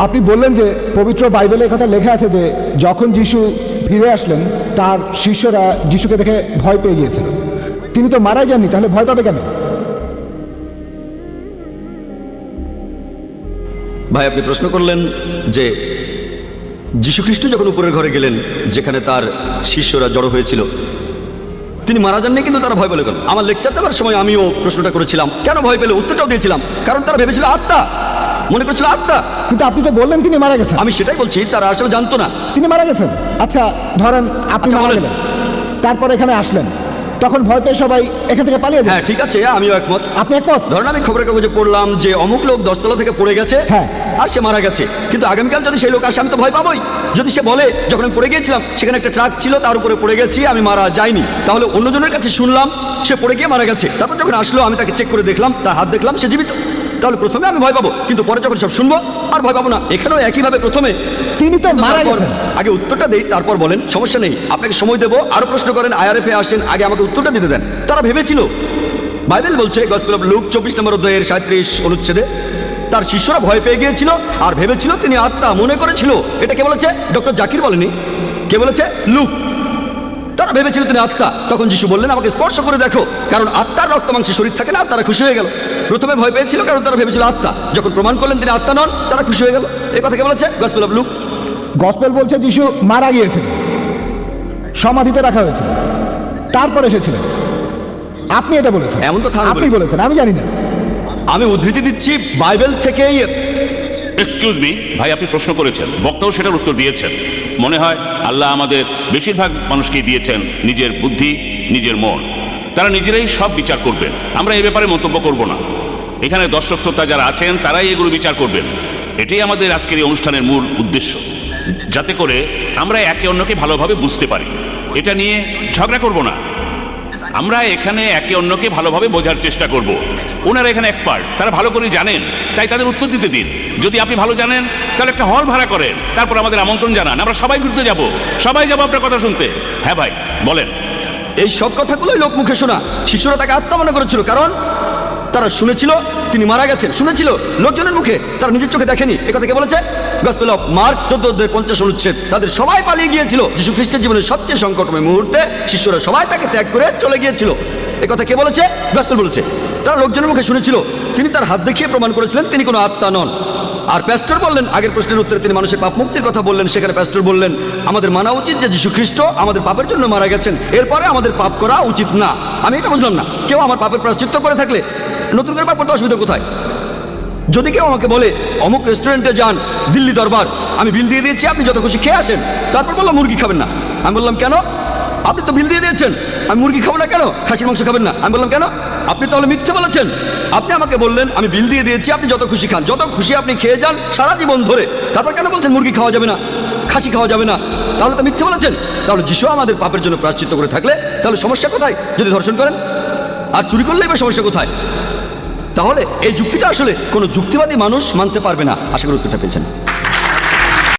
আপনি বললেন যে পবিত্র বাইবেলে কথা লেখা আছে যে যখন যিশু ফিরে আসলেন তার শিষ্যরা যিশুকে দেখে ভয় পেয়ে গিয়েছিল। তিনি তো মারাই যাননি, তাহলে ভয় পাবে কেন? ভাই, আপনি প্রশ্ন করলেন যে যীশুখ্রিস্ট যখন উপরের ঘরে গেলেন, যেখানে তার শিষ্যরা জড়ো হয়েছিল, তিনি মারা যাননি, কিন্তু তারা ভয় পেল কেন? আমার লেকচার দেওয়ার সময় আমিও প্রশ্নটা করেছিলাম, কেন ভয় পেল? উত্তরটাও দিয়েছিলাম, কারণ তারা ভেবেছিল আত্মা, মনে করছিল আত্মা। কিন্তু আপনি তো বললেন তিনি মারা গেছেন। আমি সেটাই বলছি, তারা আসলে জানতো না তিনি মারা গেছেন। আচ্ছা, ধরেন আপনি মারা বলেন। গেলেন, তারপর এখানে আসলেন, তখন ভয় পেয়ে সবাই এখান থেকে পালিয়ে যায়। হ্যাঁ, ঠিক আছে, আমিও একমত। আপনি একমত? ধরেন আমি খবরের কাগজে পড়লাম যে অমুক লোক 10 তলা থেকে পড়ে গেছে, হ্যাঁ, আর সে মারা গেছে, কিন্তু আগামীকাল যদি সেই লোক আসে আমি তো ভয় পাবোই। যদি সে বলে যখন আমি পড়ে গিয়েছিলাম সেখানে একটা ট্রাক ছিল, তার উপরে পড়ে গেছি, আমি মারা যাইনি, তাহলে অন্যজনের কাছে শুনলাম সে পড়ে গিয়ে মারা গেছে, তারপর যখন আসলো আমি তাকে চেক করে দেখলাম, তার হাত দেখলাম সে জীবিত, তাহলে প্রথমে আমি ভয় পাবো, কিন্তু পরে যখন সব শুনবো আর ভয় পাবো না। এখানেও একইভাবে প্রথমে তিনি তো মারা গেছেন। আগে উত্তরটা দেই, তারপর বলেন, সমস্যা নেই, আপনাকে সময় দেবো, আরো প্রশ্ন করেন, আইআরএফে আসেন, আগে আমাকে উত্তরটা দিতে দেন। তারা ভেবেছিল, বাইবেল বলছে গসপেল অফ লুক 24 নম্বর অধ্যায়ের 37 অনুচ্ছেদে, তার শিষ্যরা ভয় পেয়ে গিয়েছিল আর ভেবেছিল তিনি আত্মা, মনে করেছিল। এটা কে বলেছে? ডক্টর জাকির বলেনি, কে বলেছে? লুক। তারা ভেবেছিল তিনি আত্মা। তখন যিশু বললেন আমাকে স্পর্শ করে দেখো, কারণ আত্মার রক্ত মাংসে শরীর থাকে না। তারা খুশি হয়ে গেল। প্রথমে ভয় পেয়েছিল কারণ তারা ভেবেছিল আত্মা, যখন প্রমাণ করলেন তিনি আত্মা নন, তারা খুশি হয়ে গেল। এই কথা কে বলেছে? Gospel of look. গসপেল বলছে যিশু মারা গিয়েছিল, সমাধিতে রাখা হয়েছিল, তারপর এসেছিলেন। আপনি এটা বলেছেন। এমন কথা আপনি বলেছেন, আমি জানি না। আমি উদ্ধৃতি দিচ্ছি বাইবেল থেকেই। এক্সকিউজ মি ভাই, আপনি প্রশ্ন করেছেন, বক্তাও সেটার উত্তর দিয়েছেন। মনে হয় আল্লাহ আমাদের বেশিরভাগ মানুষকে দিয়েছেন নিজের বুদ্ধি, নিজের মন, তারা নিজেরাই সব বিচার করবেন। আমরা এই ব্যাপারে মন্তব্য করব না। এখানে দর্শক শ্রোতা যারা আছেন তারাই এগুলো বিচার করবেন। এটাই আমাদের আজকের এই অনুষ্ঠানের মূল উদ্দেশ্য, যাতে করে আমরা একে অন্যকে ভালোভাবে বুঝতে পারি। এটা নিয়ে ঝগড়া করব না, আমরা এখানে একে অন্যকে ভালোভাবে বোঝার চেষ্টা করব। ওনারা এখানে এক্সপার্ট, তারা ভালো করে জানেন, তাই তাদের উত্তর দিতে দিন। যদি আপনি ভালো জানেন তাহলে একটা হল ভাড়া করেন, তারপর আমাদের আমন্ত্রণ জানান, আমরা সবাই ঘুরতে যাব, সবাই যাবো আপনার কথা শুনতে। হ্যাঁ ভাই বলেন। এই সব কথাগুলোই লোক মুখে শোনা। শিশুরা তাকে আত্মা মনে করেছিল, কারণ তারা শুনেছিল তিনি মারা গেছেন, শুনেছিল লোকজনের মুখে, তারা নিজের চোখে দেখেনি। একথা কে বলেছে? গসপেল অফ মার্ক 14:50 অনুচ্ছেদ। তাদের সবাই পালিয়ে গিয়েছিল। যীশু খ্রিস্টের জীবনের সবচেয়ে সংকটময় মুহূর্তে শিষ্যরা সবাই তাকে ত্যাগ করে চলে গিয়েছিল। একথা কে বলেছে? গসপেল বলেছে। তারা লোকজনের মুখে শুনেছিল, তিনি তার হাত দেখিয়ে প্রমাণ করেছিলেন তিনি কোনো আত্মা নন। আর প্যাস্টর বললেন, আগের প্রশ্নের উত্তরে তিনি মানুষের পাপ মুক্তির কথা বললেন, সেখানে প্যাস্টর বললেন আমাদের মানা উচিত যে যীশু খ্রিস্ট আমাদের পাপের জন্য মারা গেছেন, এরপরে আমাদের পাপ করা উচিত না। আমি এটা বুঝলাম না, কেউ আমার পাপের প্রায়শ্চিত্ত করে থাকলে নতুন করে পাপ করতে অসুবিধা কোথায়? যদি কেউ আমাকে বলে অমুক রেস্টুরেন্টে যান, দিল্লি দরবার, আমি বিল দিয়ে দিয়েছি, আপনি যত খুশি খেয়ে আসেন, তারপর বললাম মুরগি খাবেন না। আমি বললাম কেন? আপনি তো বিল দিয়ে দিয়েছেন, আমি মুরগি খাবো না কেন? খাসির মাংস খাবেন না। আমি বললাম কেন? আপনি তাহলে মিথ্যে বলেছেন। আপনি আমাকে বললেন আমি বিল দিয়ে দিয়েছি, আপনি যত খুশি খান, যত খুশি আপনি খেয়ে যান সারা জীবন ধরে, তারপর কেন বলছেন মুরগি খাওয়া যাবে না, খাসি খাওয়া যাবে না? তাহলে তো মিথ্যে বলেছেন। তাহলে যিশু আমাদের পাপের জন্য প্রায়শ্চিত্ত করে থাকলে তাহলে সমস্যা কোথায়? যদি ধর্ষণ করেন আর চুরি করলেই বা সমস্যা কোথায়? তাহলে এই যুক্তিটা আসলে কোনো যুক্তিবাদী মানুষ মানতে পারবে না। আশা করি উত্তরটা পেয়েছেন।